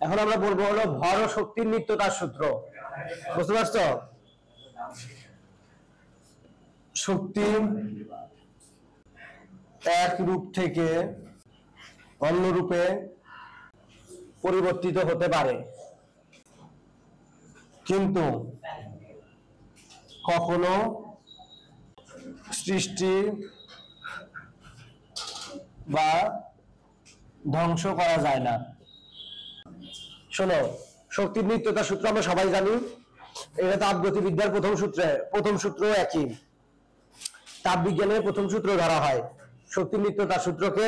এখন আমরা বলবো হলো ভর ও শক্তির নিত্যতার সূত্র। বুঝতে পারছো? শক্তি এক রূপ থেকে অন্য রূপে পরিবর্তিত হতে পারে, কিন্তু কখনো সৃষ্টি বা ধ্বংস করা যায় না। শোনো, শক্তির নিত্যতার সূত্র আমরা সবাই জানি, এটা তাপগতিবিদ্যার প্রথম সূত্র একই, তাপবিজ্ঞানের প্রথম সূত্র ধরা হয়। শক্তির নিত্যতার সূত্রকে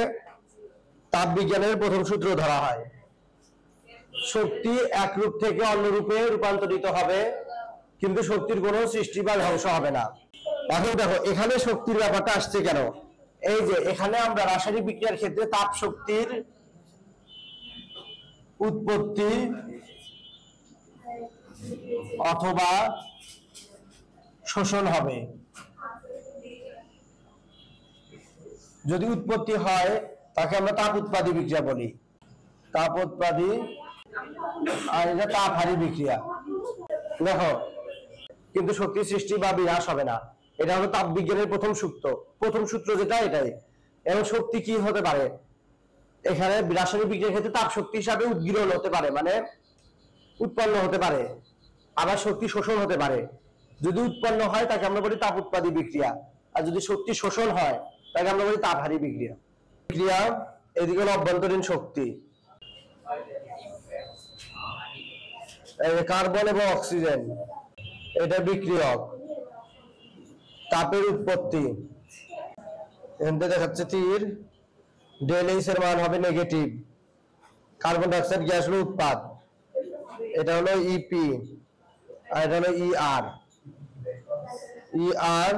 তাপবিজ্ঞানের প্রথম সূত্র ধরা হয়। শক্তি এক রূপ থেকে অন্য রূপে রূপান্তরিত হবে, কিন্তু শক্তির কোনো সৃষ্টি বা ধ্বংস হবে না। এখন দেখো এখানে শক্তির ব্যাপারটা আসছে কেন। এই যে এখানে আমরা রাসায়নিক বিক্রিয়ার ক্ষেত্রে তাপ শক্তির উৎপত্তি অথবা শোষণ হবে। যদি উৎপত্তি হয় তাকে আমরা তাপ উৎপাদী বিক্রিয়া বলি, তাপ উৎপাদী, আর এটা তাপহারী বিক্রিয়া। দেখো কিন্তু শক্তির সৃষ্টি বা বিনাশ হবে না, এটা হলো তাপ বিজ্ঞানের প্রথম সূত্র যেটা এটাই। এবং শক্তি কি হতে পারে, এখানে রাসায়নিক বিক্রিয়ার ক্ষেত্রে তাপ শক্তি হিসাবে উদ্গীরণ হতে পারে, মানে উৎপন্ন হতে পারে, আবার শক্তি শোষণ হতে পারে। যদি উৎপন্ন হয় তাকে আমরা বলি তাপ উৎপাদী বিক্রিয়া, আর যদি শক্তি শোষণ হয় তাকে আমরা বলি তাপহারী বিক্রিয়া। বিক্রিয়া এদিকে হলো অভ্যন্তরীণ শক্তি, কার্বন এবং অক্সিজেন এটা বিক্রিয়ক, তাপের উৎপত্তি এখানে দেখাচ্ছে তীর, ডেল এইচ এর মান হবে negative. Carbon dioxide gas হলো উৎপাদ, এটা হলো ইপি, আর এটা হলো ER. ER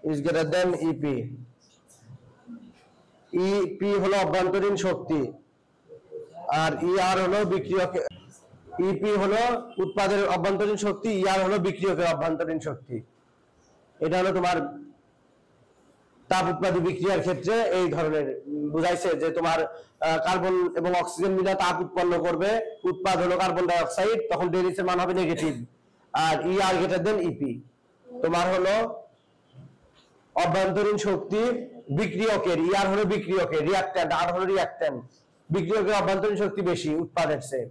is greater than EP. EP হলো অভ্যন্তরীণ শক্তি, আর ইআর হলো বিক্রিয়ক। ইপি হলো উৎপাদের অভ্যন্তরীণ শক্তি, ইআর হলো বিক্রিয়কের অভ্যন্তরীণ শক্তি। এটা হলো তোমার তাপ উৎপাদী বিক্রিয়ার ক্ষেত্রে এই ধরনের বুঝাইছে যে তোমার কার্বন এবং অক্সিজেন মিলে তাপ উৎপন্ন করবে, উৎপাদ হলো কার্বন ডাই অক্সাইড, তখন ডেল এর মান হবে নেগেটিভ, আর ইআর গ্রেটার দেন ইপি। তোমার হলো অভ্যন্তরীণ শক্তি বিক্রিয়কের, ইআর হলো বিক্রিয়কের, রিঅ্যাক্ট্যান্ট আর হলো রিঅ্যাক্ট্যান্ট। বিক্রিয়কের অভ্যন্তরীণ শক্তি বেশি উৎপাদের চেয়ে,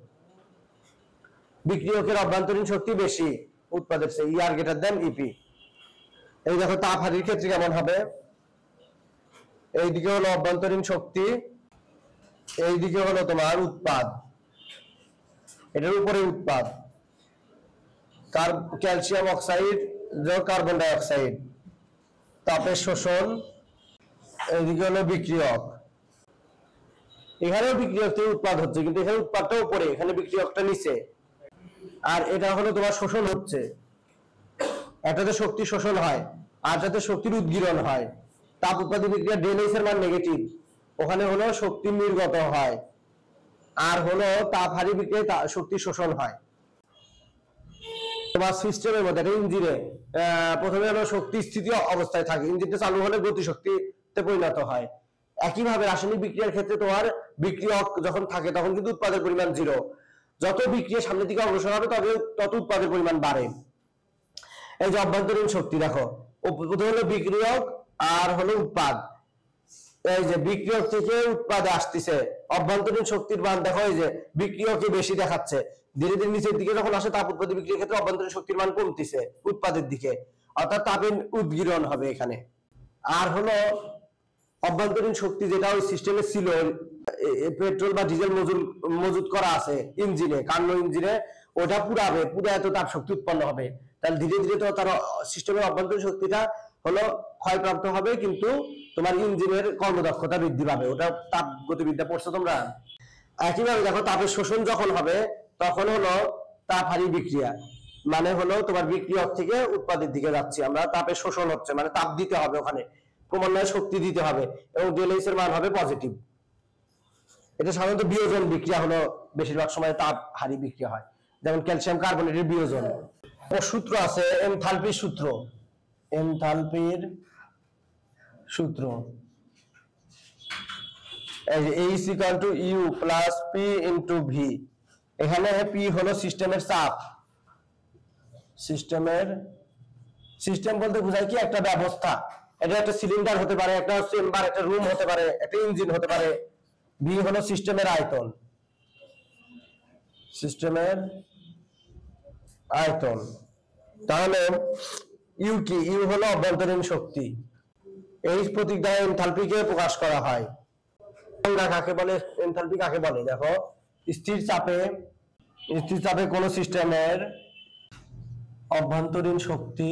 বিক্রিয়কের অভ্যন্তরীণ শক্তি বেশি উৎপাদের চেয়ে, ইআর গ্রেটার দেন ইপি। এই দেখো তাপহারীর ক্ষেত্রে কেমন হবে, এইদিকে হলো অভ্যন্তরীণ শক্তি, এইদিকে হলো তোমার উৎপাদ, এটার উপরে উৎপাদ, calcium oxide, carbon die oxide, তাপের শোষণ, এইদিকে হলো বিক্রিয়ক। এখানেও বিক্রিয়ক থেকে উৎপাদ হচ্ছে, কিন্তু এখানে উৎপাদটা উপরে, এখানে বিক্রিয়কটা নিচে, আর এটা হলো তোমার শোষণ হচ্ছে। একটাতে শক্তি শোষণ হয় আর যাতে শক্তির উদ্গীরণ হয়। তাপ উৎপাদী বিক্রিয়া ডেল এইচ এর মান নেগেটিভ, ওখানে হলো শক্তি নির্গত হয়, আর হলো তাপহারী বিক্রিয়ায় শক্তি শোষণ হয়। তোমার সিস্টেমের মধ্যে ইঞ্জিনে প্রথমে হলো শক্তি স্থিতি অবস্থায় থাকে, ইঞ্জিনটা চালু হলে গতি শক্তিতে পরিণত হয়। একইভাবে রাসায়নিক বিক্রিয়ার ক্ষেত্রে তোমার বিক্রিয়ক যখন থাকে তখন কিন্তু উৎপাদের পরিমাণ জিরো, যত বিক্রিয়া সামনের দিকে অগ্রসর হবে তত উৎপাদের পরিমাণ বাড়ে। এই যে অভ্যন্তরীণ শক্তি দেখো, প্রথমে হলো বিক্রিয়ক আর হলো উৎপাদ, এই যে বিক্রিয়ক থেকে উৎপাদে আসতেছে, অভ্যন্তরীণ শক্তির মান দেখো এই যে বিক্রিয়কে বেশি দেখাচ্ছে, ধীরে ধীরে নিচের দিকে যখন আসে তাপ উৎপাদী বিক্রিয়ার ক্ষেত্রে অভ্যন্তরীণ শক্তির মান কমতেছে উৎপাদের দিকে, অর্থাৎ তাপের উদ্গীরণ হবে এখানে। আর হলো অভ্যন্তরীণ শক্তি যেটা ওই সিস্টেমে ছিল, পেট্রোল বা ডিজেল মজুদ করা আছে ইঞ্জিনে, কার্নো ইঞ্জিনে, ওটা পুরাবে, পুরা এত তাপ শক্তি উৎপন্ন হবে, তাহলে ধীরে ধীরে তো তার সিস্টেমের অভ্যন্তরীণ শক্তিটা হলো ক্ষয়প্রাপ্ত হবে, কিন্তু তোমার ইঞ্জিনের কর্মদক্ষতা বৃদ্ধি পাবে। ওটা তাপ গতিবিদ্যা পড়ছো তোমরা। একইভাবে দেখো তাপের শোষণ যখন হবে তখন হলো তাপহারী বিক্রিয়া, মানে হলো তোমার বিক্রিয়ক থেকে উৎপাদের দিকে যাচ্ছে আমরা, তাপের শোষণ হচ্ছে, মানে তাপ দিতে হবে, ওখানে ক্রমান্বয়ে শক্তি দিতে হবে, এবং ডেল এইচ এর মান হবে পজিটিভ। এটা সাধারণত বিয়োজন বিক্রিয়া হলো বেশিরভাগ সময় তাপহারী বিক্রিয়া হয়, যেমন ক্যালসিয়াম কার্বনেটের বিয়োজন। ও সূত্র আছে এনথালপির সূত্র, এনথালপির সূত্র H = U + P × V, এখানে পি হলো সিস্টেমের চাপ। সিস্টেম বলতে বোঝায় কি একটা ব্যবস্থা, এটা একটা সিলিন্ডার হতে পারে, একটা চেম্বার, একটা রুম হতে পারে, একটা ইঞ্জিন হতে পারে। বি হলো সিস্টেমের আয়তন, সিস্টেমের আয়তন। তাহলে ইউ কি? ইউ হলো অভ্যন্তরীণ শক্তি। এই প্রতীক দ্বারা এনথালপিকে প্রকাশ করা হয়। কাকে বলে? এনথালপি কাকে বলে? দেখো, স্থির চাপে কোন সিস্টেমের অভ্যন্তরীণ শক্তি,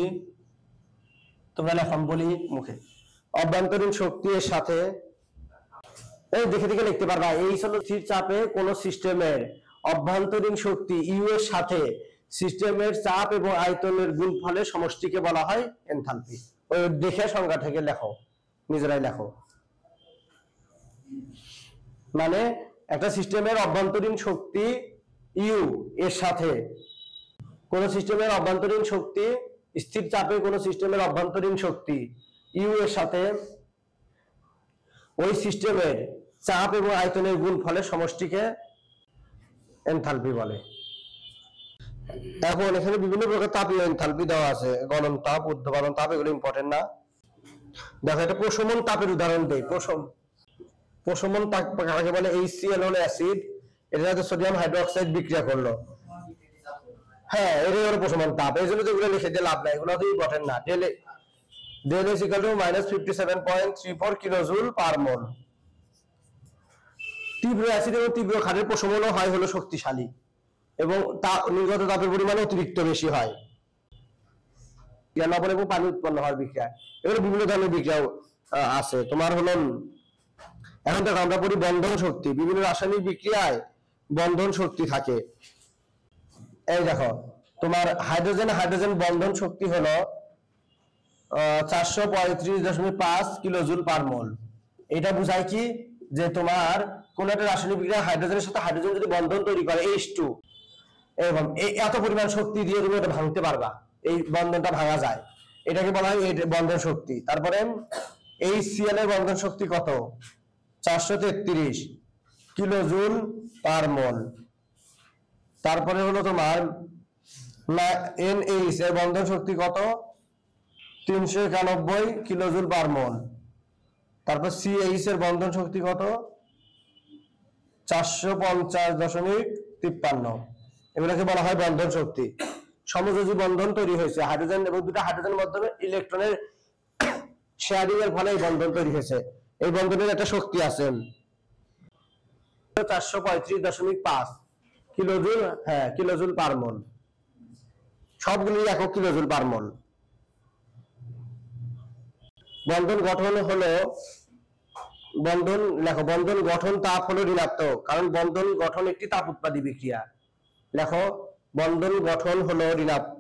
তোমরা লেখন বলি মুখে, অভ্যন্তরীণ শক্তির সাথে, এই দেখে দেখে লিখতে পারবা। এই হলো স্থির চাপে কোন সিস্টেমের অভ্যন্তরীণ শক্তি ইউ এর সাথে সিস্টেমের চাপ এবং আয়তনের গুণফলের সমষ্টিকে বলা হয় এনথালপি। ওই দেখে সংজ্ঞা থেকে লেখো, নিজেরাই লেখো। মানে একটা সিস্টেমের অভ্যন্তরীণ শক্তি ইউ এর সাথে কোন সিস্টেমের অভ্যন্তরীণ শক্তি, স্থির চাপে কোন সিস্টেমের অভ্যন্তরীণ শক্তি ইউ এর সাথে ওই সিস্টেমের চাপ এবং আয়তনের গুণফলের সমষ্টিকে এনথালপি বলে। এখন এখানে বিভিন্ন প্রকার তাপীয় এনথালপি দেওয়া আছে, গলন তাপ, ঊর্ধ্বপাতন তাপ, এগুলো ইম্পর্টেন্ট না। দেখো, এটা প্রশমন তাপের উদাহরণ দেই। প্রশমন তাপ কাকে বলে? HCl হলো অ্যাসিড, এর সাথে সোডিয়াম হাইড্রোক্সাইড বিক্রিয়া করলো, হ্যাঁ, এটাই হলো প্রশমন তাপ। এই জন্য তো এগুলো লিখে দিয়ে লাভ নাই, এগুলো তো ইম্পর্টেন্ট না। Del is equal to -57.34 kilojoule per mole. তীব্র অ্যাসিড এবং তীব্র ক্ষারের প্রশমনও হয় হলো শক্তিশালী এবং নির্গত তাপের পরিমাণ অতিরিক্ত বেশি হয়। লবণ এবং পানি উৎপন্ন হয় বিক্রিয়া। এগুলো বিভিন্ন ধরনের বিক্রিয়া আছে। তোমার হলো, এখন দেখো আমরা পড়ি বন্ধন শক্তি। বিভিন্ন রাসায়নিক বিক্রিয়ায় বন্ধন শক্তি থাকে। এই দেখো, তোমার হাইড্রোজেন বন্ধন শক্তি হলো 435.5 কিলোজুল পার মোল। এটা বোঝায় কি? যে তোমার কোন একটা রাসায়নিক বিক্রিয়া হাইড্রোজেনের সাথে হাইড্রোজেন যদি বন্ধন তৈরি করে H2, এবং এত পরিমাণ শক্তি দিয়ে তুমি এটা ভাঙতে পারবা, এই বন্ধনটা ভাঙা যায়, এটাকে বলা হয় বন্ধন শক্তি। তারপরে HCl এর বন্ধন শক্তি কত? 433 কিলোজুল পার মোল। তারপরে হলো তোমার NH এর বন্ধন শক্তি কত? 391 কিলোজুল পার মোল। তারপর CH এর বন্ধন শক্তি কত? 450.53। এগুলোকে বলা হয় বন্ধন শক্তি। সমযোজী বন্ধন তৈরি হয়েছে, হাইড্রোজেন এবং দুটো হাইড্রোজেনের মাধ্যমে ইলেকট্রনের শেয়ারিং এর ফলে এই বন্ধন তৈরি হয়েছে। এই বন্ধনের একটা শক্তি আছে 435.5 কিলোজুল, হ্যাঁ, কিলোজুল পার মোল। সবগুলি একক কিলোজুল পার মোল। বন্ধন গঠন হলো, বন্ধন লেখো, বন্ধন গঠন তাপ হলো ঋণাত্মক, কারণ বন্ধন গঠন একটি তাপ উৎপাদী বিক্রিয়া। লেখো, বন্ধন গঠন হলো ঋণাত্মক,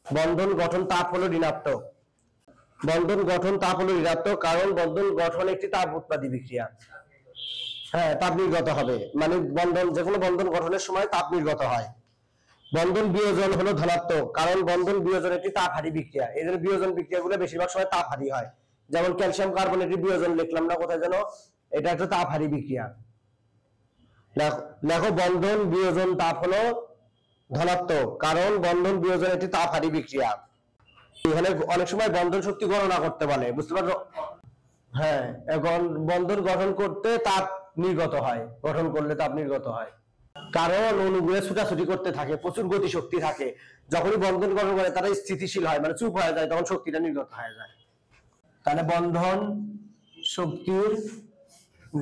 বন্ধন গঠন তাপ হলো ঋণাত্মক, বন্ধন গঠন তাপ হলো ঋণাত্মক, কারণ বন্ধন গঠন একটি তাপ উৎপাদী বিক্রিয়া। হ্যাঁ, তাপ নির্গত হবে, মানে বন্ধন, যে কোনো বন্ধন গঠনের সময় তাপ নির্গত হয়। বন্ধন বিয়োজন হলো ধনাত্মক, কারণ বন্ধন বিয়োজন একটি তাপহারী বিক্রিয়া। এই জন্য বিয়োজন বিক্রিয়াগুলো বেশিরভাগ সময় তাপহারী হয়। যেমন ক্যালসিয়াম কার্বনেটের বিয়োজন লিখলাম না কোথায় যেন, এটা একটা তাপহারী বিক্রিয়া। লেখো, বন্ধন বিয়োজন তাপ হলো ধনাত্মক, কারণ বন্ধন বিয়োজন একটি তাপহারী বিক্রিয়া। এখানে অনেক সময় বন্ধন শক্তি গণনা করতে বলে, বুঝতে পারছো? হ্যাঁ, এখন বন্ধন গঠন করতে তাপ নির্গত হয়, গঠন করলে তাপ নির্গত হয়, কারণ অণুগুলো ছুটাছুটি করতে থাকে, প্রচুর গতি শক্তি থাকে। যখনই বন্ধন গঠন করে তারা স্থিতিশীল হয়, মানে চুপ হয়ে যায়, তখন শক্তিটা নির্গত হয়ে যায়। তাহলে বন্ধন শক্তির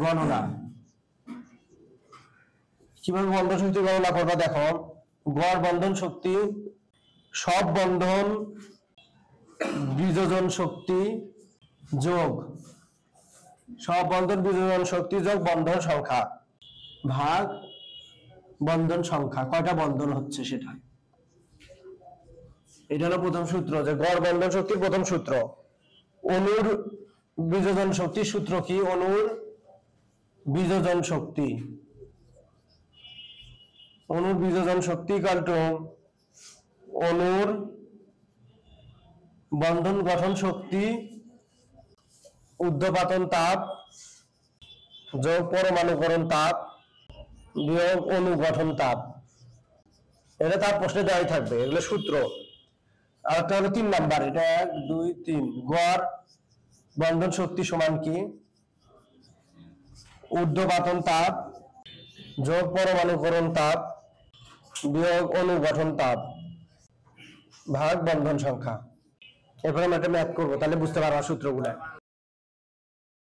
গণনা কিভাবে বন্ধন শক্তি গণনা করবা? দেখো, গড় বন্ধন শক্তি, সব বন্ধন বিযোজন শক্তি যোগ সব বন্ধন বিযোজন শক্তি যোগ বন্ধন সংখ্যা ভাগ বন্ধন সংখ্যা, কয়টা বন্ধন হচ্ছে সেটা। এটা হলো প্রথম সূত্র, যে গড় বন্ধন শক্তির প্রথম সূত্র। অণুর বিযোজন শক্তির সূত্র কি? অণুর বিযোজন শক্তি, অণুর বিযোজন শক্তি ইকুয়াল টু অণুর বন্ধন গঠন শক্তি ঊর্ধ্বপাতন তাপ যোগ পরমাণুকরণ তাপ বিয়োগ অণু গঠন তাপ। এটা তার প্রশ্নে দেওয়াই থাকবে, এগুলো সূত্র। আর একটা হলো 3 নাম্বার, এটা 1 2 3, গড় বন্ধন শক্তি সমান কি? ঊর্ধ্বপাতন তাপ যোগ পরমাণুকরণ তাপ বিয়োগ অনুগঠন তাপ ভাগ বন্ধন সংখ্যা। এরপরে আমরা একটা ম্যাথ করবো, তাহলে বুঝতে পারবা সূত্রগুলা।